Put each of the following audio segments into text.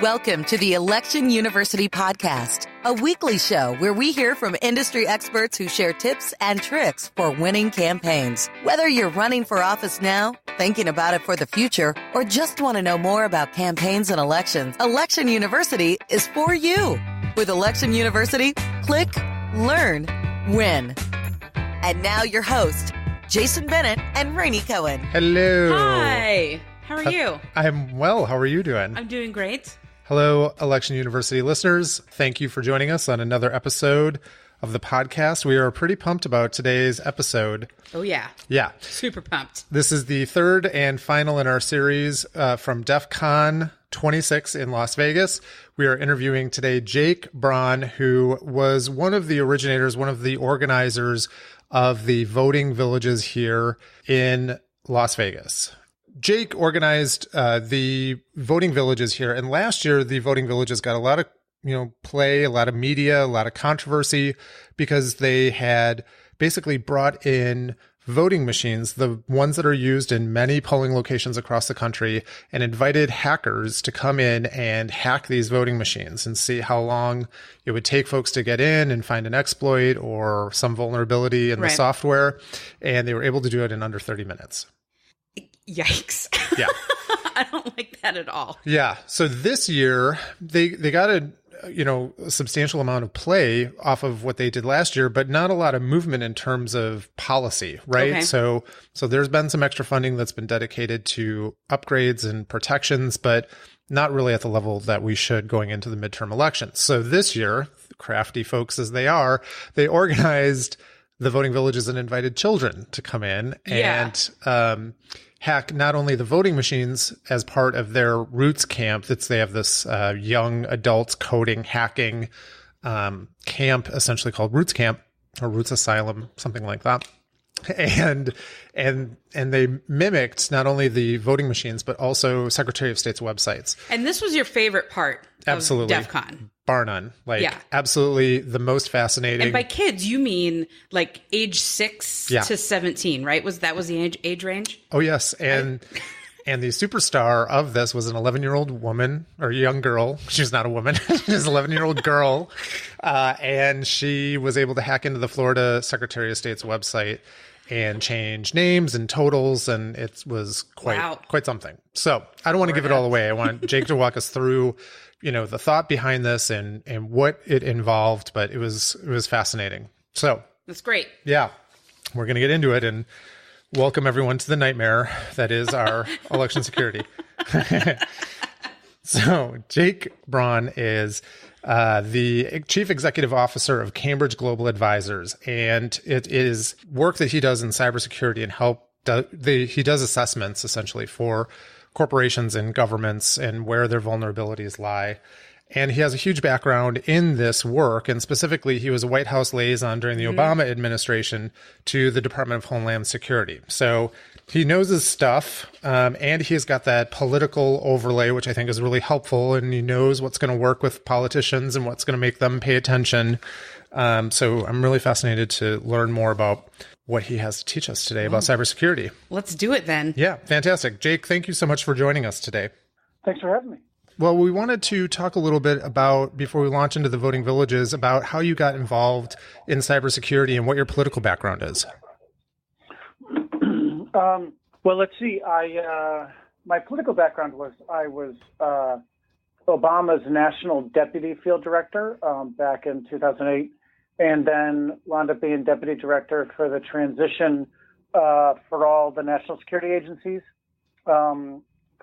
Welcome to the Election University podcast, a weekly show where we hear from industry experts who share tips and tricks for winning campaigns. Whether you're running for office now, thinking about it for the future, or just want to know more about campaigns and elections, Election University is for you. With Election University, click, learn, win. And now your host, Jason Bennett and Rainey Cohen. Hello. Hi. How are you? I'm well. How are you doing? I'm doing great. Hello, Election University listeners. Thank you for joining us on another episode of the podcast. We are pretty pumped about today's episode. Oh, yeah. Yeah. Super pumped. This is the third and final in our series from DEF CON 26 in Las Vegas. We are interviewing today Jake Braun, who was one of the originators, one of the organizers of the voting villages here in Las Vegas. Jake organized the voting villages here, and last year the voting villages got a lot of play, a lot of media, a lot of controversy because they had basically brought in voting machines, the ones that are used in many polling locations across the country, and invited hackers to come in and hack these voting machines and see how long it would take folks to get in and find an exploit or some vulnerability in the software. And they were able to do it in under 30 minutes. Yikes. Yeah. I don't like that at all. Yeah. So this year they got a substantial amount of play off of what they did last year, but not a lot of movement in terms of policy, right? Okay. So there's been some extra funding that's been dedicated to upgrades and protections, but not really at the level that we should going into the midterm elections. So this year, crafty folks as they are, they organized the voting villages and invited children to come in and hack not only the voting machines as part of their Roots camp. They have this young adults coding hacking camp, essentially called Roots Camp or Roots Asylum, something like that. And they mimicked not only the voting machines but also Secretary of State's websites. And this was your favorite part Absolutely. of DEF CON. Bar none. Absolutely the most fascinating. And by kids, you mean like age 6 to 17, right? Was the age range? Oh, yes. And the superstar of this was an 11-year-old woman or young girl. She's not a woman. She's an 11-year-old girl. And she was able to hack into the Florida Secretary of State's website and change names and totals. And it was quite something. So I don't want to give it all away. I want Jake to walk us through the thought behind this and what it involved, but it was fascinating. So that's great. Yeah, we're going to get into it and welcome everyone to the nightmare that is our election security. So Jake Braun is the Chief Executive Officer of Cambridge Global Advisors, and it is work that he does in cybersecurity and he does assessments essentially for corporations and governments and where their vulnerabilities lie. And he has a huge background in this work. And specifically, he was a White House liaison during the Obama administration to the Department of Homeland Security. So he knows his stuff, and he's got that political overlay, which I think is really helpful. And he knows what's going to work with politicians and what's going to make them pay attention. So I'm really fascinated to learn more about what he has to teach us today about cybersecurity. Let's do it then. Yeah, fantastic. Jake, thank you so much for joining us today. Thanks for having me. Well, we wanted to talk a little bit about, before we launch into the voting villages, about how you got involved in cybersecurity and what your political background is. Well, let's see. My political background was I was Obama's national deputy field director back in 2008, and then wound up being deputy director for the transition for all the national security agencies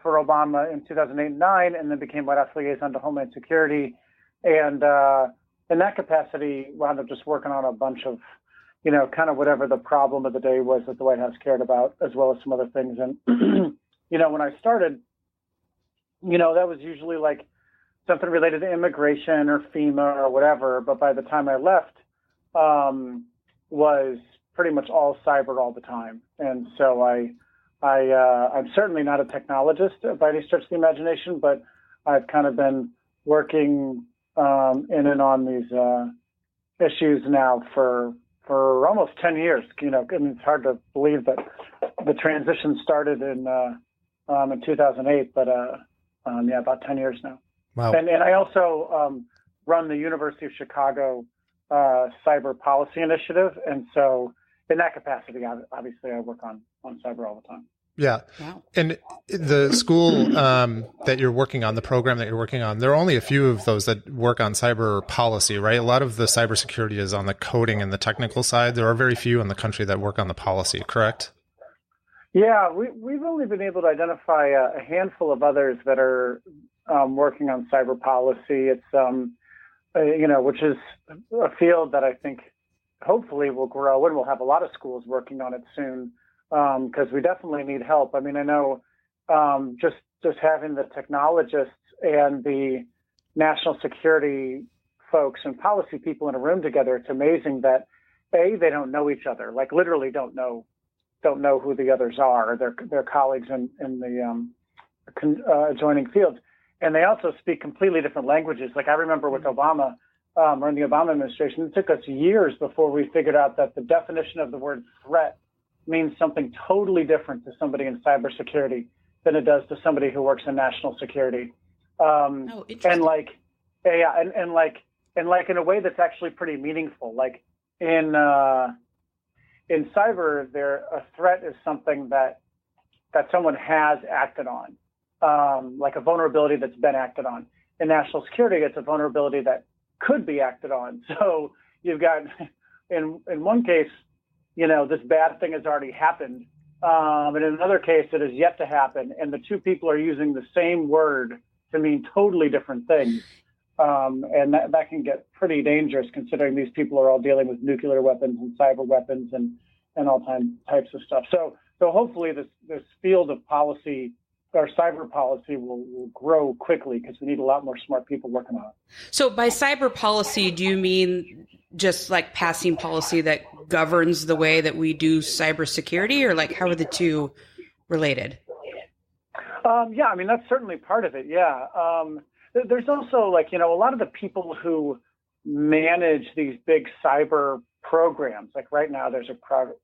for Obama in 2008-9, and then became White House liaison to Homeland Security. And in that capacity, wound up just working on a bunch of, kind of whatever the problem of the day was that the White House cared about, as well as some other things. And, when I started, that was usually like something related to immigration or FEMA or whatever. But by the time I left, was pretty much all cyber all the time. And so I'm certainly not a technologist by any stretch of the imagination, but I've kind of been working in and on these issues now for almost 10 years. It's hard to believe that the transition started in 2008, but about 10 years now. Wow. And I also run the University of Chicago Cyber Policy Initiative. And so in that capacity, obviously I work on cyber all the time. Yeah. Wow. And the school that you're working on, the program that you're working on, there are only a few of those that work on cyber policy, right? A lot of the cybersecurity is on the coding and the technical side. There are very few in the country that work on the policy, correct? Yeah, we've only been able to identify a handful of others that are working on cyber policy. It's, which is a field that I think hopefully will grow, and we'll have a lot of schools working on it soon. Because we definitely need help. I mean, I know just having the technologists and the national security folks and policy people in a room together, it's amazing that they don't know each other, like literally don't know who the others are, their colleagues in the adjoining fields, and they also speak completely different languages. Like I remember with Obama, or in the Obama administration, it took us years before we figured out that the definition of the word threat means something totally different to somebody in cybersecurity than it does to somebody who works in national security. Interesting. And like in a way that's actually pretty meaningful. Like in cyber, a threat is something that someone has acted on, like a vulnerability that's been acted on. In national security, it's a vulnerability that could be acted on. So you've got, in one case, this bad thing has already happened. And in another case, it is yet to happen. And the two people are using the same word to mean totally different things. And that can get pretty dangerous considering these people are all dealing with nuclear weapons and cyber weapons and all types of stuff. So hopefully this field of policy or cyber policy will grow quickly because we need a lot more smart people working on it. So by cyber policy, do you mean just like passing policy that governs the way that we do cybersecurity, or like how are the two related? Yeah, I mean, that's certainly part of it. Yeah. There's also a lot of the people who manage these big cyber programs. Like right now, there's a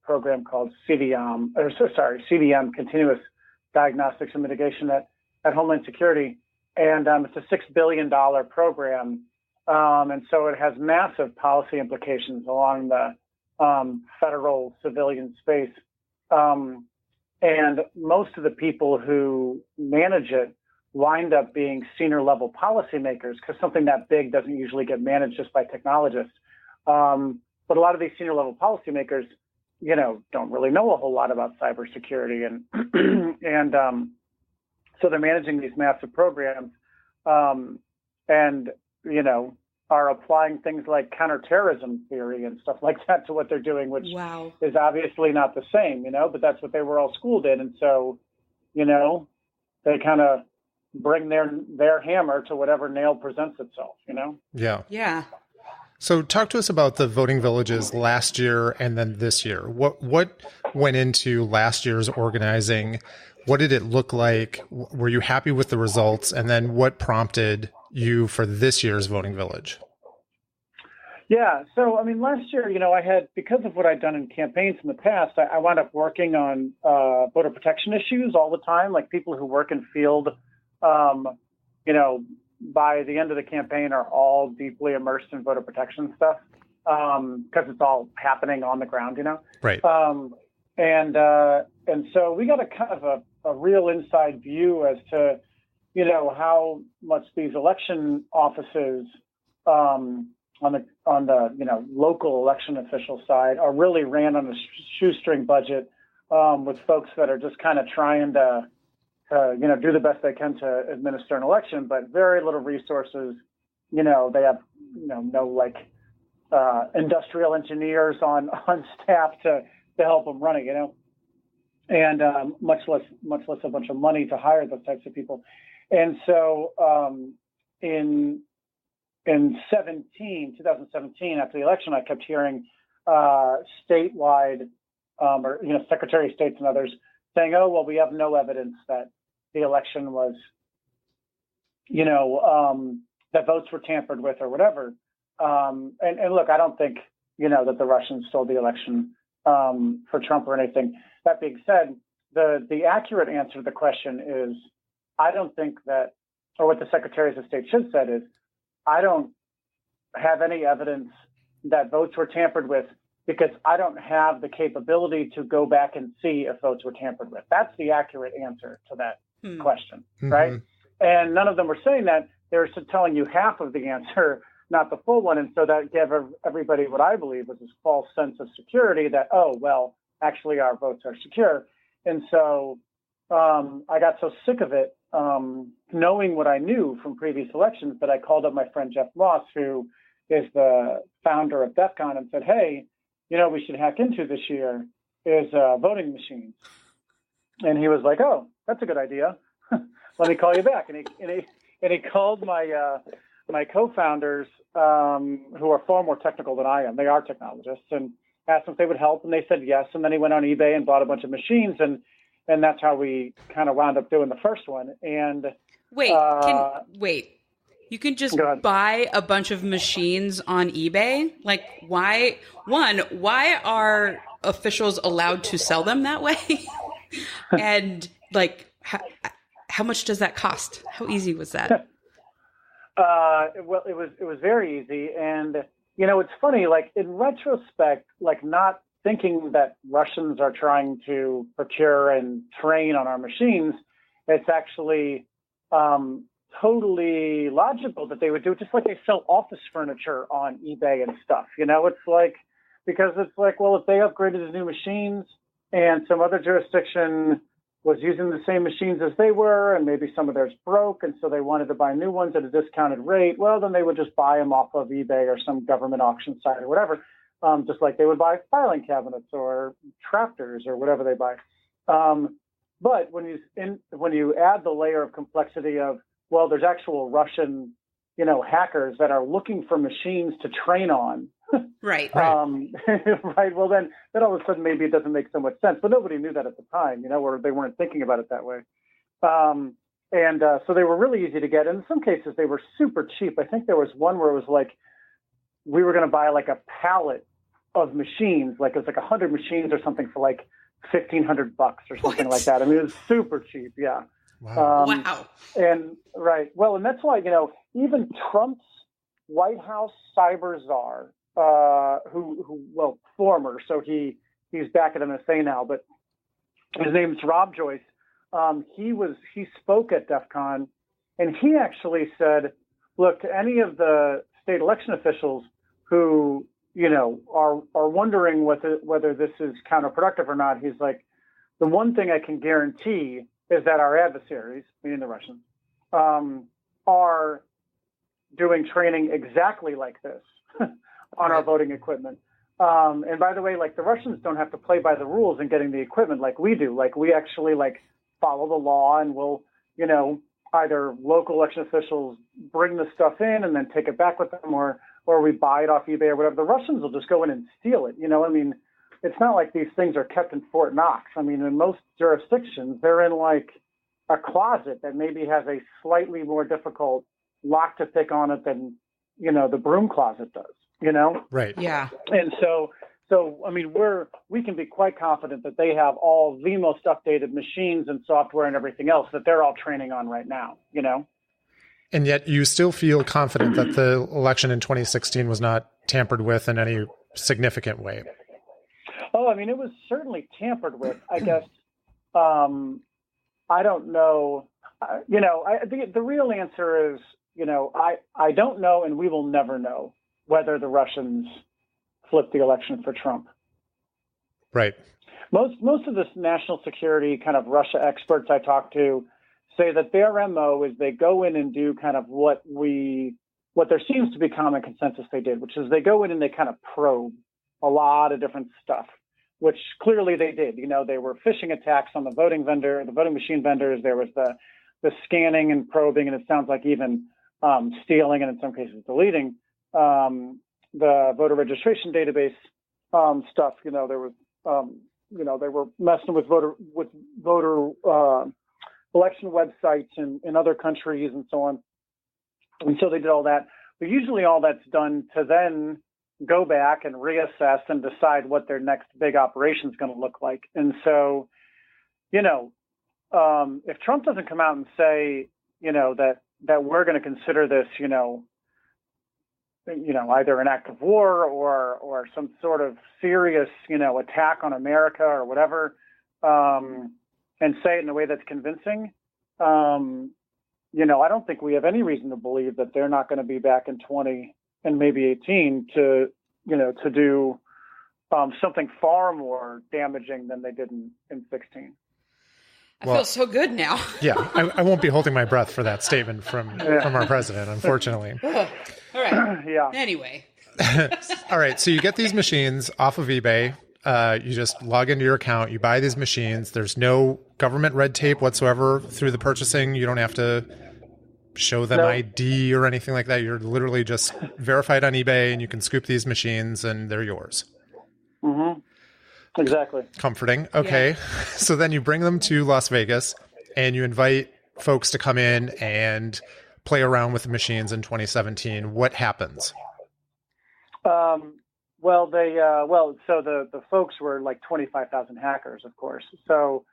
program called CDM, Continuous Diagnostics and Mitigation at Homeland Security. And it's a $6 billion program. And so it has massive policy implications along the federal civilian space. And most of the people who manage it wind up being senior level policymakers because something that big doesn't usually get managed just by technologists. But a lot of these senior level policymakers, don't really know a whole lot about cybersecurity. And so they're managing these massive programs and are applying things like counterterrorism theory and stuff like that to what they're doing, which is obviously not the same, but that's what they were all schooled in. And so, they kind of bring their hammer to whatever nail presents itself, Yeah. Yeah. So talk to us about the voting villages last year and then this year. What went into last year's organizing? What did it look like? Were you happy with the results? And then what prompted you for this year's voting village? Yeah. So, I mean, last year, I had, because of what I'd done in campaigns in the past, I wound up working on voter protection issues all the time, like people who work in field, by the end of the campaign are all deeply immersed in voter protection stuff because it's all happening on the ground, Right. And so we got a kind of a real inside view as to, how much these election offices on the local election official side are really ran on a shoestring budget with folks that are just kind of trying to do the best they can to administer an election, but very little resources. They have, no industrial engineers on staff to help them run it, and much less a bunch of money to hire those types of people. And so in 2017, after the election, I kept hearing statewide or Secretary of States and others saying, "Oh, well, we have no evidence that the election was, that votes were tampered with or whatever." And look, I don't think, that the Russians stole the election for Trump or anything. That being said, the accurate answer to the question is, I don't think that or what the secretaries of state should have said is, I don't have any evidence that votes were tampered with because I don't have the capability to go back and see if votes were tampered with. That's the accurate answer to that question, right? And none of them were saying that. They were telling you half of the answer, not the full one. And so that gave everybody what I believe was this false sense of security that, oh, well, actually our votes are secure. And so I got so sick of it, knowing what I knew from previous elections, that I called up my friend Jeff Moss, who is the founder of DEF CON, and said, hey, we should hack into this year is voting machines. And he was like, oh, that's a good idea. Let me call you back. And he called my co-founders, who are far more technical than I am. They are technologists, and asked them if they would help, and they said yes. And then he went on eBay and bought a bunch of machines, and that's how we kind of wound up doing the first one. And wait. You can just buy a bunch of machines on eBay? Like, why are officials allowed to sell them that way? And like, how much does that cost? How easy was that? Well, it was very easy. And, it's funny, like in retrospect, like not thinking that Russians are trying to procure and train on our machines, it's actually totally logical that they would do it, just like they sell office furniture on eBay and stuff. It's like, because it's like, well, if they upgraded to new machines and some other jurisdiction was using the same machines as they were, and maybe some of theirs broke, and so they wanted to buy new ones at a discounted rate, well, then they would just buy them off of eBay or some government auction site or whatever, just like they would buy filing cabinets or tractors or whatever they buy. But when you add the layer of complexity of, well, there's actual Russian, hackers that are looking for machines to train on. Right. Right. Well, then all of a sudden, maybe it doesn't make so much sense, but nobody knew that at the time, or they weren't thinking about it that way. So they were really easy to get. And in some cases, they were super cheap. I think there was one where it was like, we were going to buy like a pallet of machines, like it was like 100 machines or something for like $1,500 or something like that. I mean, it was super cheap. Yeah. Wow. And right. Well, and that's why, even Trump's White House cyber czar, who former, so he's back at NSA now, but his name's Rob Joyce. He spoke at DEF CON, and he actually said, look, to any of the state election officials who, are wondering whether this is counterproductive or not, he's like, the one thing I can guarantee is that our adversaries, meaning the Russians, are doing training exactly like this on our voting equipment. And by the way, like the Russians don't have to play by the rules in getting the equipment like we do. Like we actually follow the law, and we'll, either local election officials bring the stuff in and then take it back with them, or we buy it off eBay or whatever. The Russians will just go in and steal it. I mean, it's not like these things are kept in Fort Knox. I mean, in most jurisdictions, they're in like a closet that maybe has a slightly more difficult lock to pick on it than, the broom closet does, Right. Yeah. And so, I mean, we can be quite confident that they have all the most updated machines and software and everything else that they're all training on right now, And yet you still feel confident that the election in 2016 was not tampered with in any significant way. Oh, I mean, it was certainly tampered with, I guess. I don't know. I think the real answer is, I don't know, and we will never know whether the Russians flipped the election for Trump. Right. Most of the national security kind of Russia experts I talk to say that their MO is they go in and do kind of what there seems to be common consensus they did, which is they go in and they kind of probe a lot of different stuff, which clearly they did. They were phishing attacks on the voting machine vendors. There was the scanning and probing, and it sounds like even stealing and in some cases deleting the voter registration database stuff. There was they were messing with voter election websites in other countries and so on. And so they did all that. But usually all that's done to then go back and reassess and decide what their next big operation is going to look like. And so, if Trump doesn't come out and say, that that we're going to consider this, either an act of war or some sort of serious, attack on America or whatever, and say it in a way that's convincing. I don't think we have any reason to believe that they're not going to be back in 20 and maybe 18 to do something far more damaging than they did in 16. I feel so good now. Yeah, I won't be holding my breath for that statement from our president, unfortunately. All right. Yeah. Anyway. All right. So you get these machines off of eBay. You just log into your account. You buy these machines. There's no government red tape whatsoever through the purchasing. You don't have to show them ID or anything like that. You're literally just verified on eBay, and you can scoop these machines, and they're yours. Mm-hmm. Exactly. Comforting. Okay. Yeah. So then you bring them to Las Vegas and you invite folks to come in and play around with the machines in 2017. What happens? So the folks were like 25,000 hackers, of course. So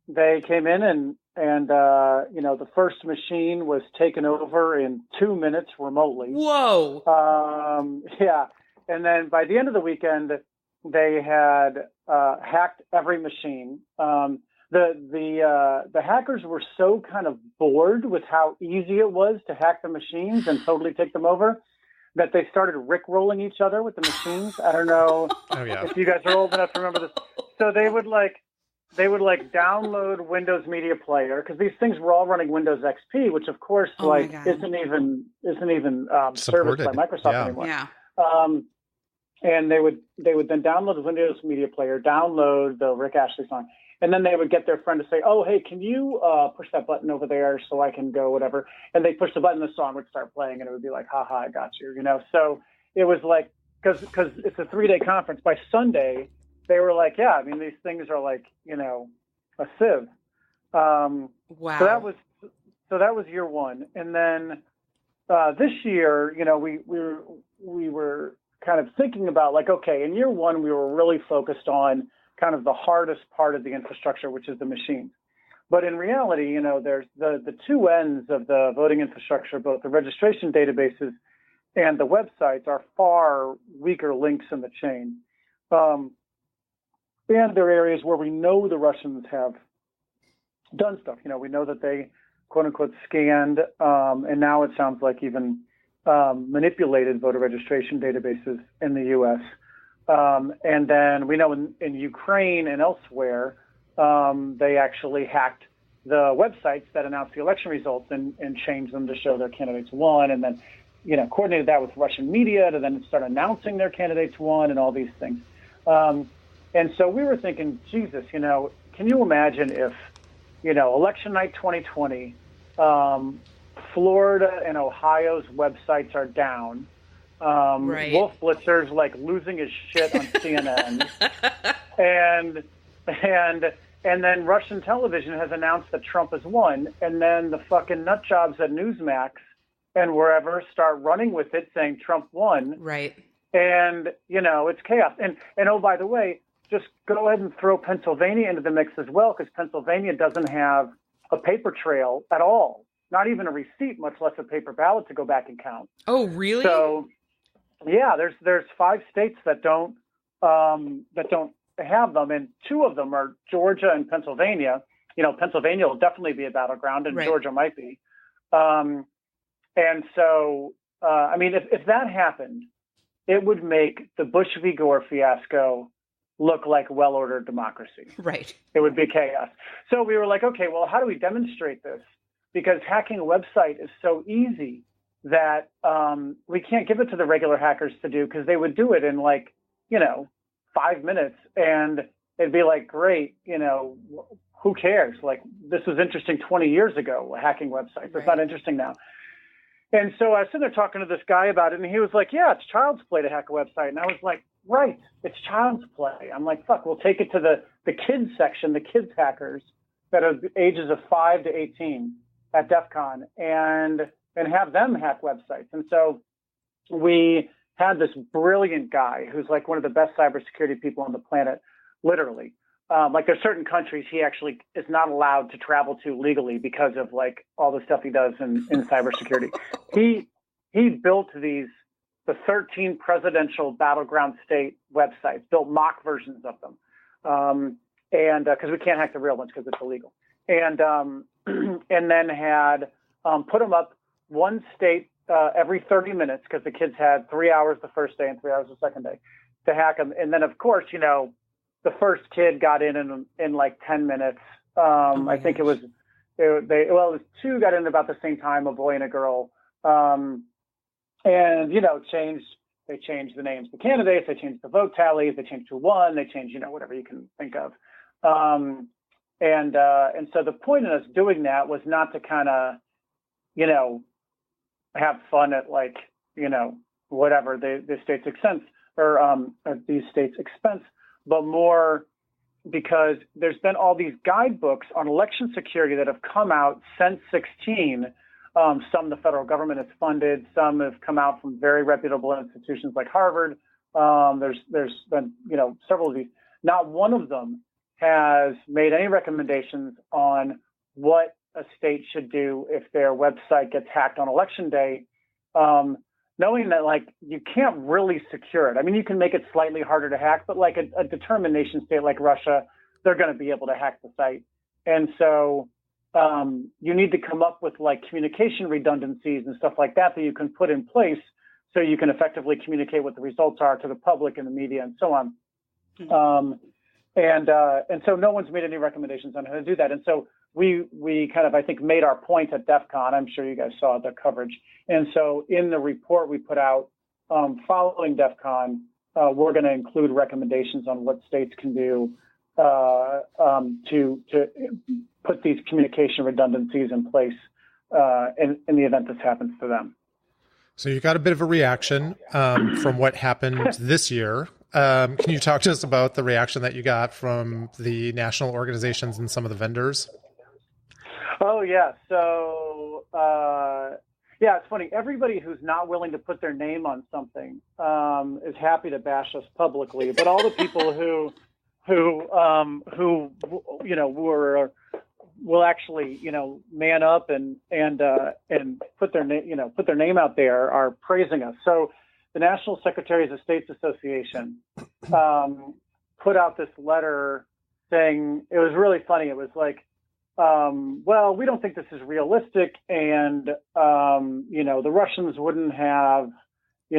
they came in and the first machine was taken over in 2 minutes remotely. Whoa. Yeah. And then by the end of the weekend, they had hacked every machine. The hackers were so kind of bored with how easy it was to hack the machines and totally take them over that they started rickrolling each other with the machines. I don't know if you guys are old enough to remember this. So they would download Windows Media Player, because these things were all running Windows XP, which of course isn't even serviced by Microsoft anymore. Yeah. And they would then download the Windows Media Player, download the Rick Astley song, and then they would get their friend to say, "Oh, hey, can you push that button over there so I can go whatever?" And they push the button, the song would start playing, and it would be like, "Ha ha, I got you," So it was like, because it's a 3-day conference. By Sunday, they were like, "Yeah, I mean, these things are like, a sieve." Wow. So that was year one, and then this year, we were kind of thinking about like, okay, in year one, we were really focused on kind of the hardest part of the infrastructure, which is the machines. But in reality, there's the two ends of the voting infrastructure, both the registration databases and the websites are far weaker links in the chain. And there are areas where we know the Russians have done stuff. We know that they, quote unquote, scanned, and now it sounds like even manipulated voter registration databases in the U.S. And then we know in Ukraine and elsewhere, they actually hacked the websites that announced the election results and changed them to show their candidates won, and then coordinated that with Russian media to then start announcing their candidates won and all these things. And so we were thinking, Jesus, can you imagine if, election night 2020, Florida and Ohio's websites are down. Wolf Blitzer's like losing his shit on CNN, and then Russian television has announced that Trump has won, and then the fucking nut jobs at Newsmax and wherever start running with it, saying Trump won. Right. And it's chaos. And oh, by the way, just go ahead and throw Pennsylvania into the mix as well, because Pennsylvania doesn't have a paper trail at all. Not even a receipt, much less a paper ballot to go back and count. Oh, really? So, yeah, there's 5 states that don't have them, and 2 of them are Georgia and Pennsylvania. Pennsylvania will definitely be a battleground, and Georgia might be. And so, if that happened, it would make the Bush v. Gore fiasco look like well-ordered democracy. Right. It would be chaos. So we were like, okay, well, how do we demonstrate this? Because hacking a website is so easy that we can't give it to the regular hackers to do, because they would do it in 5 minutes, and it'd be like, great, who cares? Like, this was interesting 20 years ago, hacking websites. It's not interesting now. And so I was sitting there talking to this guy about it, and he was like, yeah, it's child's play to hack a website. And I was like, right, it's child's play. I'm like, fuck, we'll take it to the kids section, the kids hackers that are ages of 5 to 18 at DEF CON, and have them hack websites. And so we had this brilliant guy who's like one of the best cybersecurity people on the planet, literally, like there's certain countries he actually is not allowed to travel to legally because of like all the stuff he does in cybersecurity. He built the 13 presidential battleground state websites, built mock versions of them. And because we can't hack the real ones because it's illegal. And then had put them up one state every 30 minutes because the kids had 3 hours the first day and 3 hours the second day to hack them. And then, of course, the first kid got in like 10 minutes. I think it was two got in about the same time, a boy and a girl. And, they changed the names of the candidates, they changed the vote tallies, they changed who won, they changed, whatever you can think of. And so the point in us doing that was not to kind of, have fun at like, whatever the state's expense or these states' expense, but more because there's been all these guidebooks on election security that have come out since 2016. Some the federal government has funded, some have come out from very reputable institutions like Harvard. There's been, several of these. Not one of them has made any recommendations on what a state should do if their website gets hacked on election day, knowing that like you can't really secure it. I mean, you can make it slightly harder to hack, but like a determined nation state like Russia, they're going to be able to hack the site. And so you need to come up with like communication redundancies and stuff like that you can put in place so you can effectively communicate what the results are to the public and the media and so on. And so no one's made any recommendations on how to do that. And so we kind of, I think, made our point at DEF CON. I'm sure you guys saw the coverage. And so in the report we put out following DEF CON, we're going to include recommendations on what states can do to put these communication redundancies in place in the event this happens to them. So you got a bit of a reaction from what happened this year. Can you talk to us about the reaction that you got from the national organizations and some of the vendors? Oh, yeah. So, it's funny. Everybody who's not willing to put their name on something is happy to bash us publicly. But all the people who will actually, man up and put their name out there are praising us. So the National Secretaries of States Association put out this letter saying, it was really funny. It was like, well, we don't think this is realistic. And, the Russians wouldn't have,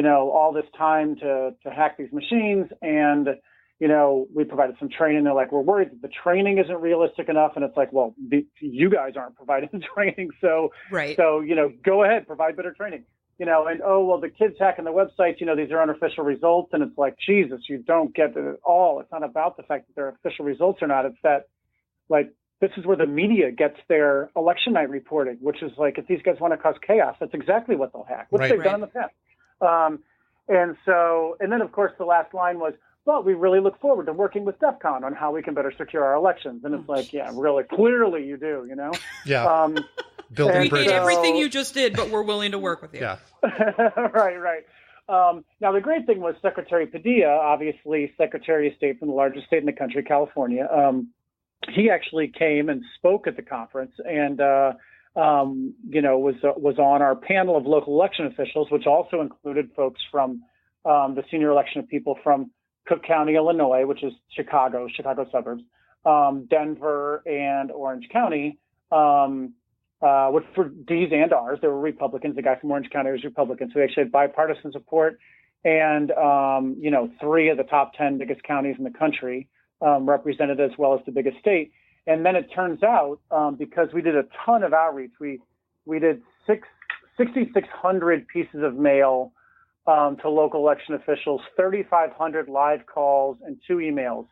all this time to hack these machines. And, we provided some training. They're like, we're worried that the training isn't realistic enough. And it's like, well, you guys aren't providing the training. So, right. So, go ahead, provide better training, and, oh, well, the kids hacking the websites, these are unofficial results. And it's like, Jesus, you don't get it at all. It's not about the fact that they're official results or not. It's that, like, this is where the media gets their election night reporting, which is like, if these guys want to cause chaos, that's exactly what they'll hack, which they've done in the past. And then, of course, the last line was, well, we really look forward to working with DEF CON on how we can better secure our elections. And it's like, yeah, really, clearly you do, Yeah. Building we bridges. hate everything you just did, but we're willing to work with you. Yeah. Right. Now, the great thing was Secretary Padilla, obviously Secretary of State from the largest state in the country, California. He actually came and spoke at the conference and, was on our panel of local election officials, which also included folks from the senior election people from Cook County, Illinois, which is Chicago suburbs, Denver and Orange County, which for D's and R's, there were Republicans. The guy from Orange County was Republican. So we actually had bipartisan support and, 3 of the top 10 biggest counties in the country represented as well as the biggest state. And then it turns out, because we did a ton of outreach, we did 6,600 pieces of mail to local election officials, 3,500 live calls, and 2 emails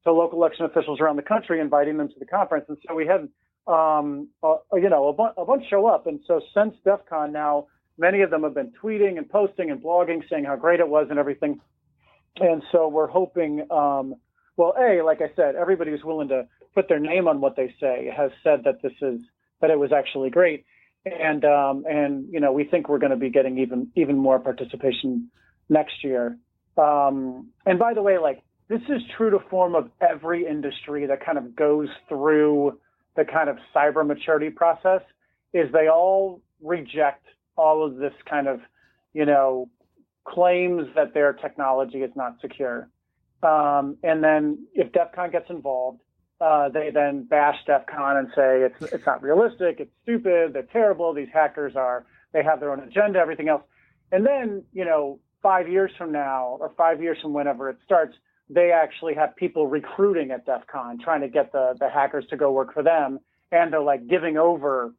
to local election officials around the country, inviting them to the conference. And so we had, a bunch show up. And so since DEF CON now, many of them have been tweeting and posting and blogging, saying how great it was and everything. And so we're hoping, like I said, everybody who's willing to put their name on what they say has said that it was actually great. And we think we're going to be getting even more participation next year. And by the way, like this is true to form of every industry that kind of goes through the kind of cyber maturity process, is they all reject all of this kind of, claims that their technology is not secure. And then if DEF CON gets involved, they then bash DEF CON and say it's not realistic, it's stupid, they're terrible, these hackers they have their own agenda, everything else. And then, 5 years from now, or 5 years from whenever it starts, they actually have people recruiting at DEF CON, trying to get the hackers to go work for them. And they're like giving over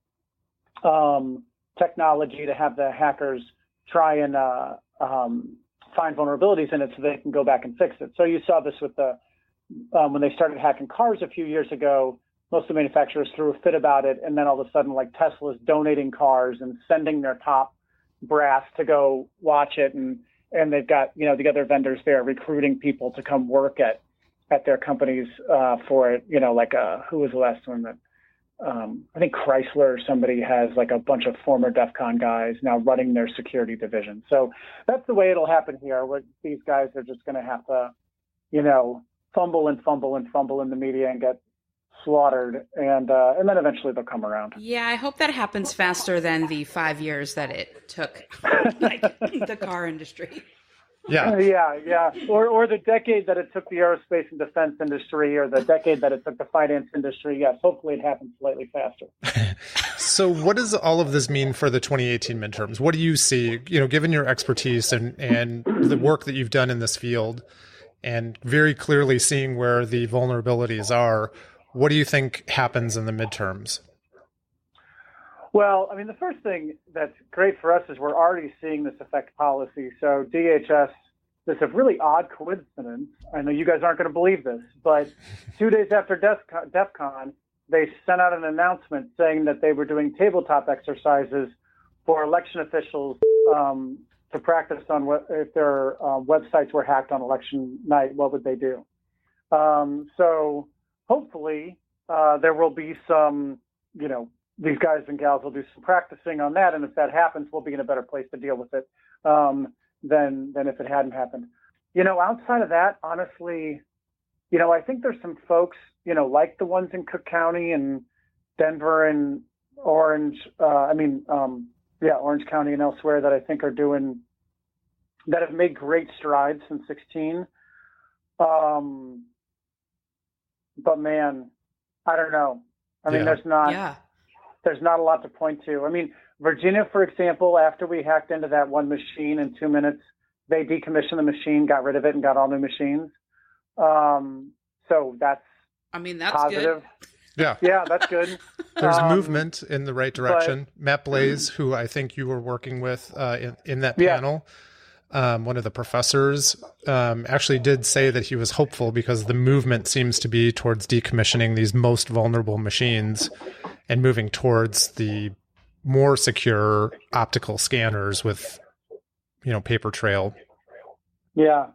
technology to have the hackers try and find vulnerabilities in it so they can go back and fix it. So you saw this with when they started hacking cars a few years ago. Most of the manufacturers threw a fit about it, and then all of a sudden, like Tesla's donating cars and sending their top brass to go watch it, and they've got the other vendors there recruiting people to come work at their companies for it. Who was the last one that I think Chrysler or somebody has like a bunch of former DEF CON guys now running their security division. So that's the way it'll happen here. Where these guys are just going to have to, fumble and fumble and fumble in the media and get slaughtered, and then eventually they'll come around. Yeah, I hope that happens faster than the 5 years that it took, like the car industry. Yeah. Yeah. Or the decade that it took the aerospace and defense industry, or the decade that it took the finance industry. Yes, hopefully it happens slightly faster. So what does all of this mean for the 2018 midterms? What do you see, given your expertise and the work that you've done in this field, and very clearly seeing where the vulnerabilities are, what do you think happens in the midterms? Well, I mean, the first thing that's great for us is we're already seeing this affect policy. So DHS, this is a really odd coincidence. I know you guys aren't going to believe this, but 2 days after DEF CON, they sent out an announcement saying that they were doing tabletop exercises for election officials to practice on if their websites were hacked on election night, what would they do? So hopefully there will be some, these guys and gals will do some practicing on that. And if that happens, we'll be in a better place to deal with it than if it hadn't happened. Outside of that, honestly, I think there's some folks, like the ones in Cook County and Denver and Orange County and elsewhere that I think that have made great strides since 16. But man, I don't know. I mean, there's not a lot to point to. I mean, Virginia, for example, after we hacked into that one machine in 2 minutes, they decommissioned the machine, got rid of it, and got all new machines. So that's positive. Good. Yeah, that's good. There's movement in the right direction. Matt Blaze, who I think you were working with in that panel, one of the professors, actually did say that he was hopeful because the movement seems to be towards decommissioning these most vulnerable machines and moving towards the more secure optical scanners with, paper trail. Yeah.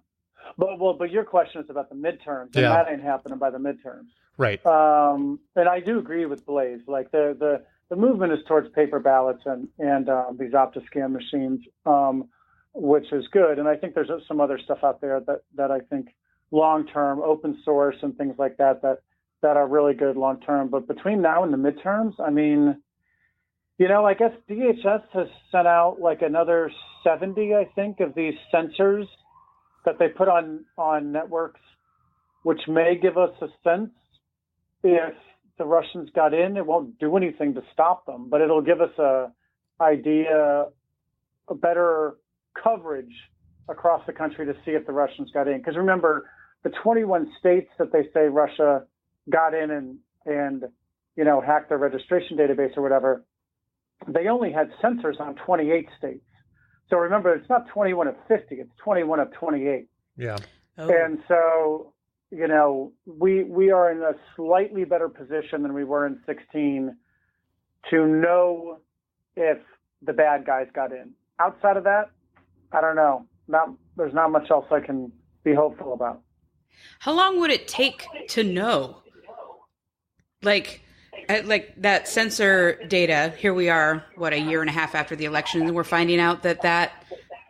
But your question is about the midterms, and that ain't happening by the midterms. Right. And I do agree with Blaze. Like the movement is towards paper ballots and these OptiScan machines, which is good. And I think there's some other stuff out there that I think long-term, open source and things like that are really good long-term. But between now and the midterms, I mean, I guess DHS has sent out like another 70, I think, of these sensors that they put on networks, which may give us a sense if the Russians got in. It won't do anything to stop them, but it'll give us a better coverage across the country to see if the Russians got in. Because remember, the 21 states that they say Russia got in and hacked their registration database or whatever, they only had sensors on 28 states. So remember, it's not 21 of 50, it's 21 of 28. Yeah. Oh. And so, we are in a slightly better position than we were in 16 to know if the bad guys got in. Outside of that, I don't know. There's not much else I can be hopeful about. How long would it take to know? Like that sensor data, here we are, a year and a half after the election, and we're finding out that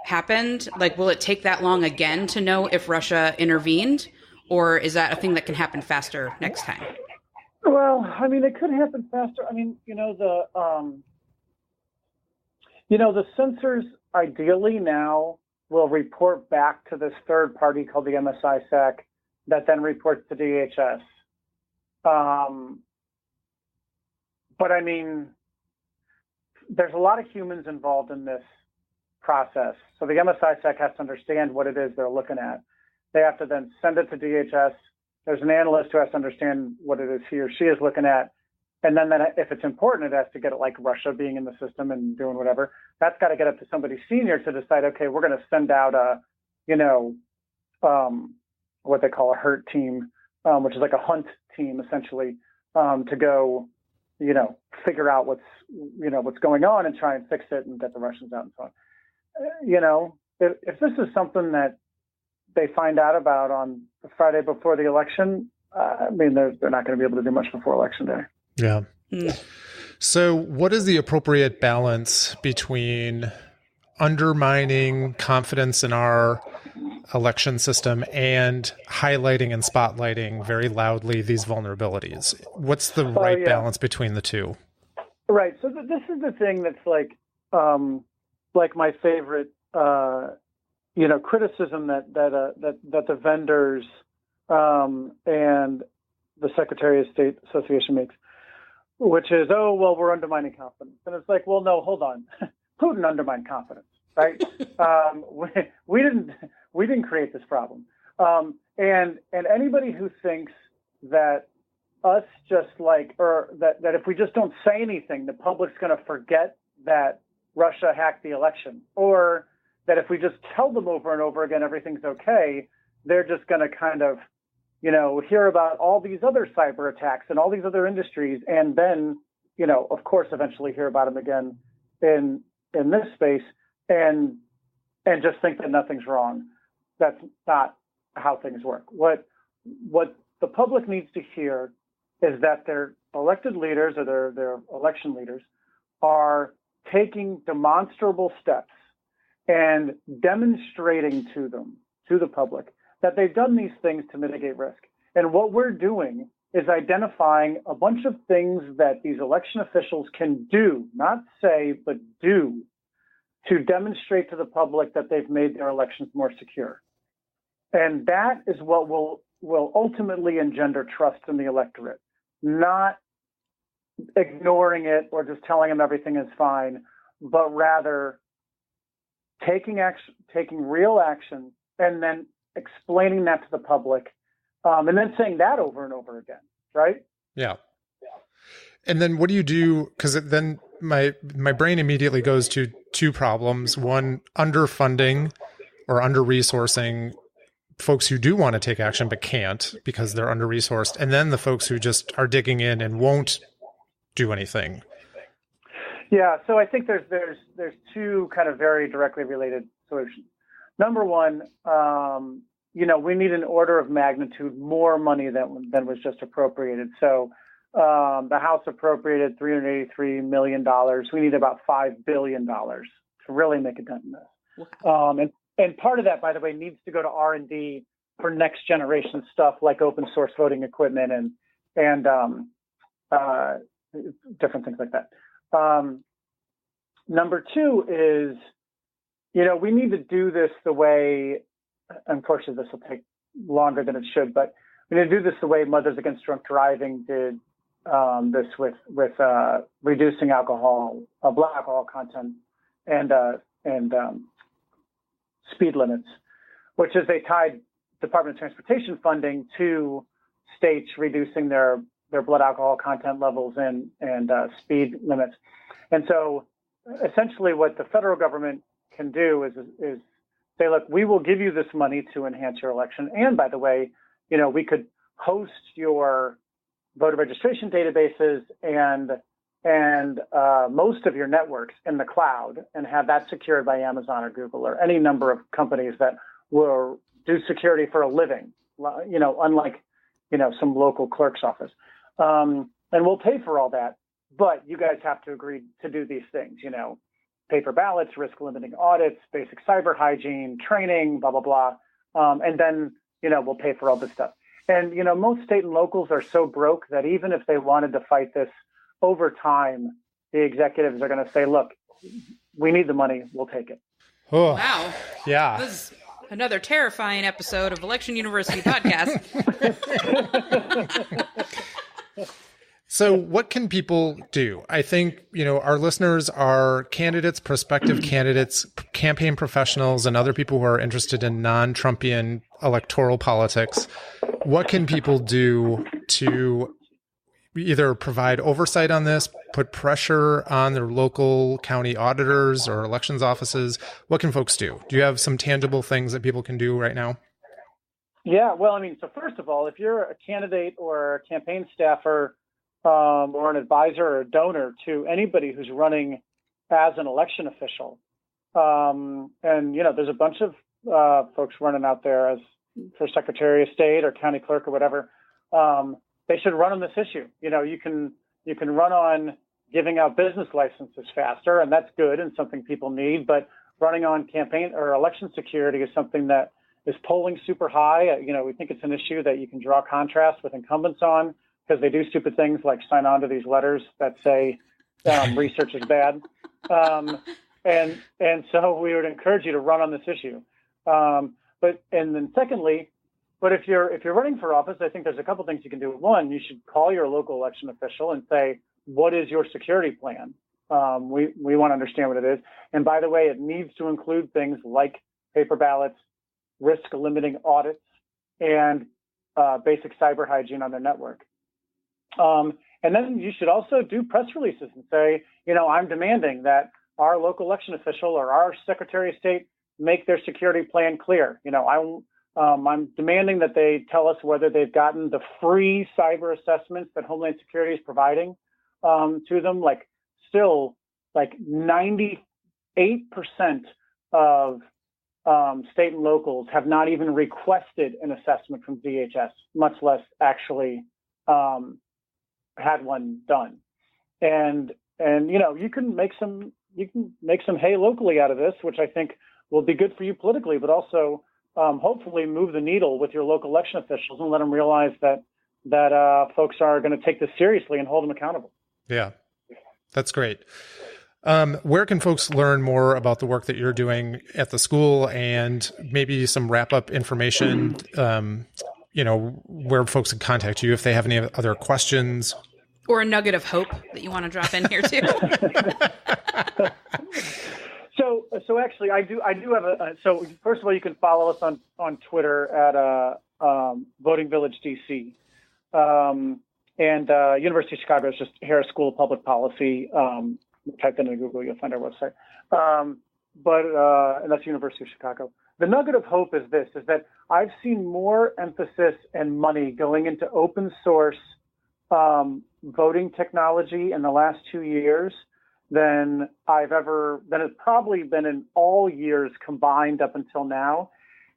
happened. Like, will it take that long again to know if Russia intervened? Or is that a thing that can happen faster next time? Well, I mean, it could happen faster. I mean, the censors ideally now will report back to this third party called the MSISAC that then reports to DHS. But I mean, there's a lot of humans involved in this process. So the MSISAC has to understand what it is they're looking at. They have to then send it to DHS. There's an analyst who has to understand what it is he or she is looking at. And then if it's important, it has to get it, like Russia being in the system and doing whatever. That's got to get up to somebody senior to decide, okay, we're going to send out what they call a HURT team, which is like a hunt team, essentially, to go, figure out what's going on and try and fix it and get the Russians out and so on. If this is something that they find out about on the Friday before the election, I mean, they're not going to be able to do much before Election Day. Yeah. So what is the appropriate balance between undermining confidence in our election system and highlighting and spotlighting very loudly these vulnerabilities? What's the right balance between the two? Right. So this is the thing that's like my favorite, criticism that the vendors and the Secretary of State Association makes, which is, we're undermining confidence. And it's like, well, no, hold on. Putin undermined confidence, right? We didn't create this problem. And anybody who thinks that us just that if we just don't say anything, the public's going to forget that Russia hacked the election, or that if we just tell them over and over again everything's okay, they're just going to kind of hear about all these other cyber attacks and all these other industries, and then, of course, eventually hear about them again in this space, and just think that nothing's wrong. That's not how things work. What the public needs to hear is that their elected leaders or their election leaders are taking demonstrable steps and demonstrating to the public, that they've done these things to mitigate risk. And what we're doing is identifying a bunch of things that these election officials can do, not say, but do, to demonstrate to the public that they've made their elections more secure. And that is what will ultimately engender trust in the electorate, not ignoring it or just telling them everything is fine, but rather taking real action and then explaining that to the public, and then saying that over and over again, right? Yeah. And then what do you do? Because then my brain immediately goes to two problems. One, underfunding or under-resourcing folks who do want to take action but can't because they're under-resourced, and then the folks who just are digging in and won't do anything. Yeah, so I think there's two kind of very directly related solutions. Number one, we need an order of magnitude more money than was just appropriated. So the House appropriated $383 million. We need about $5 billion to really make a dent in this. Wow. And part of that, by the way, needs to go to R&D for next generation stuff like open source voting equipment and different things like that. Number two is, we need to do this the way, unfortunately, this will take longer than it should, but we need to do this the way Mothers Against Drunk Driving did this with reducing black alcohol content and speed limits, which is they tied Department of Transportation funding to states reducing their blood alcohol content levels and speed limits. And so essentially what the federal government can do is say, look, we will give you this money to enhance your election. And by the way, we could host your voter registration databases and most of your networks in the cloud and have that secured by Amazon or Google or any number of companies that will do security for a living, unlike, some local clerk's office. And we'll pay for all that, but you guys have to agree to do these things, paper ballots, risk limiting audits, basic cyber hygiene, training, blah, blah, blah. And then we'll pay for all this stuff. And, most state and locals are so broke that even if they wanted to fight this over time, the executives are going to say, look, we need the money. We'll take it. Oh, wow. Yeah. This is another terrifying episode of Election University podcast. So what can people do? I think, our listeners are candidates, prospective candidates, campaign professionals, and other people who are interested in non-Trumpian electoral politics. What can people do to either provide oversight on this, put pressure on their local county auditors or elections offices? What can folks do? Do you have some tangible things that people can do right now? Yeah, well, so first of all, if you're a candidate or a campaign staffer, or an advisor or a donor to anybody who's running as an election official. And, there's a bunch of folks running out there as for Secretary of State or county clerk or whatever. They should run on this issue. You can run on giving out business licenses faster, and that's good and something people need. But running on campaign or election security is something that is polling super high. We think it's an issue that you can draw contrast with incumbents on, because they do stupid things like sign on to these letters that say research is bad. And so we would encourage you to run on this issue. But if you're running for office, I think there's a couple things you can do. One, you should call your local election official and say, what is your security plan? We want to understand what it is. And by the way, it needs to include things like paper ballots, risk limiting audits, and basic cyber hygiene on their network. And then you should also do press releases and say, I'm demanding that our local election official or our Secretary of State make their security plan clear. I'm demanding that they tell us whether they've gotten the free cyber assessments that Homeland Security is providing to them. Still 98% of state and locals have not even requested an assessment from DHS, much less actually had one done. And you can make some hay locally out of this, which I think will be good for you politically, but also hopefully move the needle with your local election officials and let them realize that folks are going to take this seriously and hold them accountable. Yeah, that's great. Where can folks learn more about the work that you're doing at the school and maybe some wrap-up information, where folks can contact you if they have any other questions? Or a nugget of hope that you want to drop in here too. So actually, I do have so first of all, you can follow us on Twitter at Voting Village DC. And University of Chicago is just Harris School of Public Policy. Type that into Google, you'll find our website. And that's University of Chicago. The nugget of hope is that I've seen more emphasis and money going into open source voting technology in the last 2 years than it's probably been in all years combined up until now.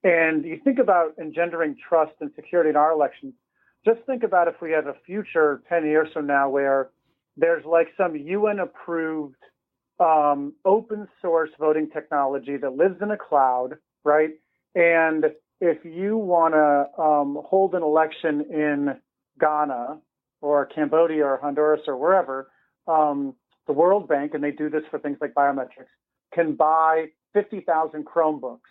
And you think about engendering trust and security in our elections. Just think about if we have a future 10 years from now where there's some UN-approved open source voting technology that lives in a cloud, right? And if you want to hold an election in Ghana or Cambodia or Honduras or wherever, the World Bank, and they do this for things like biometrics, can buy 50,000 Chromebooks.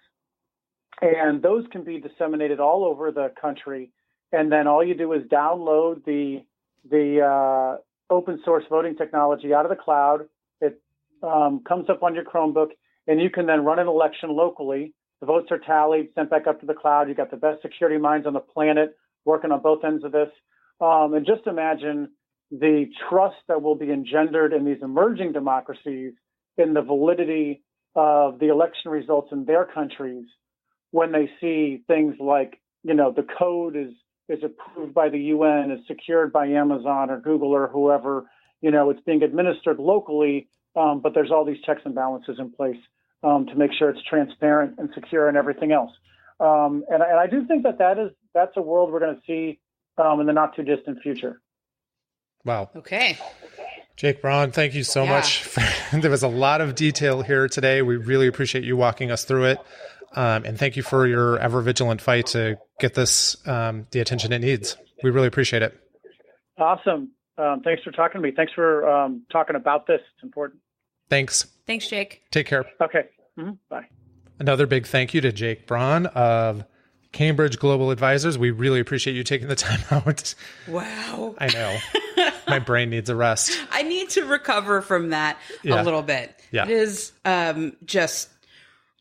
And those can be disseminated all over the country. And then all you do is download the open source voting technology out of the cloud. It comes up on your Chromebook, and you can then run an election locally. The votes are tallied, sent back up to the cloud. You got the best security minds on the planet working on both ends of this. And just imagine the trust that will be engendered in these emerging democracies in the validity of the election results in their countries when they see things like, the code is approved by the UN, is secured by Amazon or Google or whoever, it's being administered locally, but there's all these checks and balances in place to make sure it's transparent and secure and everything else. And I do think that's a world we're going to see in the not too distant future. Wow. Okay. Jake Braun, thank you so much. There was a lot of detail here today. We really appreciate you walking us through it. And thank you for your ever vigilant fight to get this the attention it needs. We really appreciate it. Awesome. Thanks for talking to me. Thanks for talking about this. It's important. Thanks. Thanks, Jake. Take care. Okay. Bye. Another big thank you to Jake Braun of Cambridge Global Advisors. We really appreciate you taking the time out. Wow. I know. My brain needs a rest. I need to recover from that a little bit. Yeah. It is just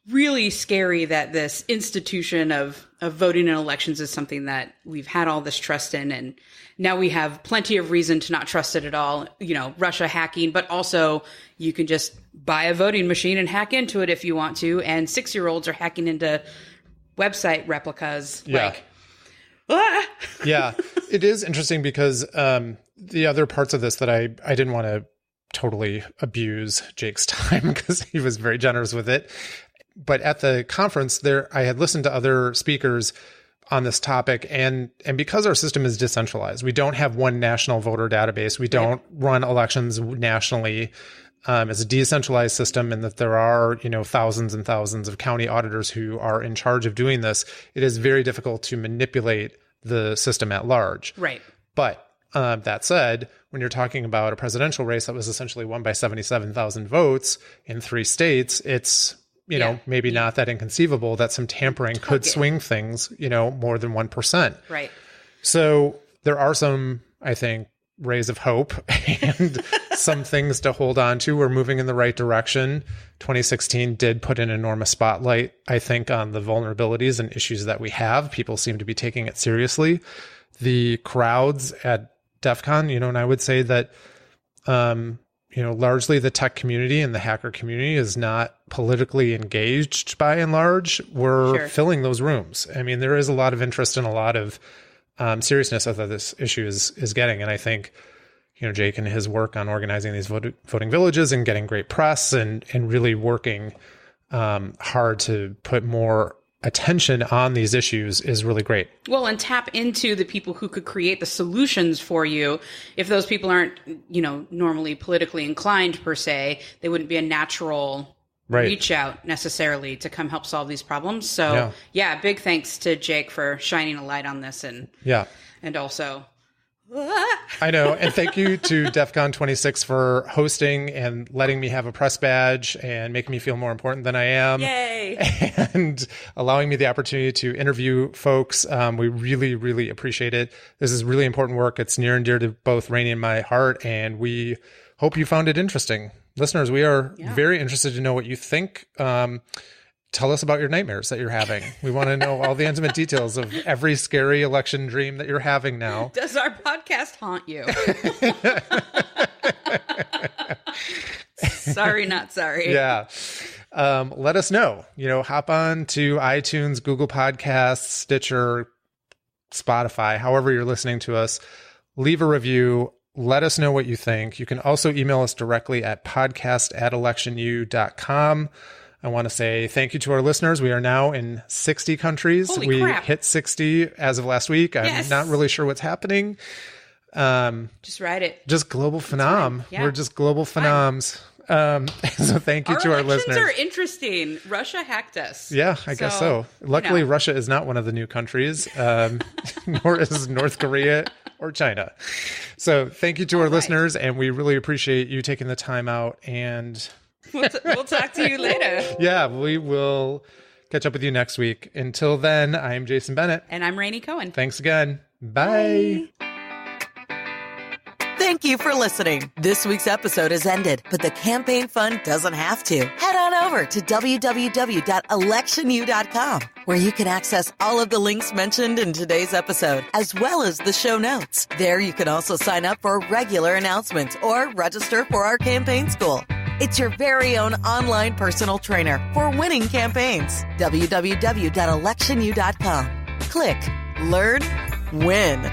really scary that this institution of voting in elections is something that we've had all this trust in. And now we have plenty of reason to not trust it at all. You know, Russia hacking, but also you can just buy a voting machine and hack into it if you want to. And 6-year-olds are hacking into website replicas. Yeah. Yeah. It is interesting because the other parts of this that I didn't want to totally abuse Jake's time because he was very generous with it. But at the conference there, I had listened to other speakers on this topic. And because our system is decentralized, we don't have one national voter database. We don't run elections nationally. It's a decentralized system, and that there are, thousands and thousands of county auditors who are in charge of doing this. It is very difficult to manipulate the system at large. Right. But that said, when you're talking about a presidential race that was essentially won by 77,000 votes in 3 states, it's, maybe not that inconceivable that some tampering could swing things, more than 1%. Right. So there are some, I think, rays of hope and some things to hold on to. We're moving in the right direction. 2016 did put an enormous spotlight, I think, on the vulnerabilities and issues that we have. People seem to be taking it seriously. The crowds at DEF CON, and I would say that, largely the tech community and the hacker community is not politically engaged by and large. We're filling those rooms. I mean, there is a lot of interest and a lot of seriousness that this issue is getting. And I think, Jake and his work on organizing these voting villages and getting great press and really working hard to put more attention on these issues is really great. Well, and tap into the people who could create the solutions for you. If those people aren't, normally politically inclined per se, they wouldn't be a natural reach out necessarily to come help solve these problems. So big thanks to Jake for shining a light on this and also I know. And thank you to DEF CON 26 for hosting and letting me have a press badge and making me feel more important than I am. Yay! And allowing me the opportunity to interview folks. We really, really appreciate it. This is really important work. It's near and dear to both Rainey and my heart, and we hope you found it interesting. Listeners, we are very interested to know what you think. Tell us about your nightmares that you're having. We want to know all the intimate details of every scary election dream that you're having now. Does our podcast haunt you? Sorry, not sorry. Yeah. Let us know. Hop on to iTunes, Google Podcasts, Stitcher, Spotify, however you're listening to us. Leave a review. Let us know what you think. You can also email us directly at podcast@electionu.com. I want to say thank you to our listeners. We are now in 60 countries. Holy crap. Hit 60 as of last week. I'm not really sure what's happening. Just ride it. Just global phenom. Yeah. We're just global phenoms. So thank you to our listeners. Our elections are interesting. Russia hacked us. Yeah, I guess so. Luckily, Russia is not one of the new countries, nor is North Korea or China. So thank you to our listeners, and we really appreciate you taking the time out. And we'll talk to you later. Yeah, we will catch up with you next week. Until then, I'm Jason Bennett. And I'm Rainey Cohen. Thanks again. Bye. Thank you for listening. This week's episode has ended, but the campaign fun doesn't have to. Head on over to www.electionu.com, where you can access all of the links mentioned in today's episode, as well as the show notes. There you can also sign up for regular announcements or register for our campaign school. It's your very own online personal trainer for winning campaigns. www.electionu.com. Click, learn, win.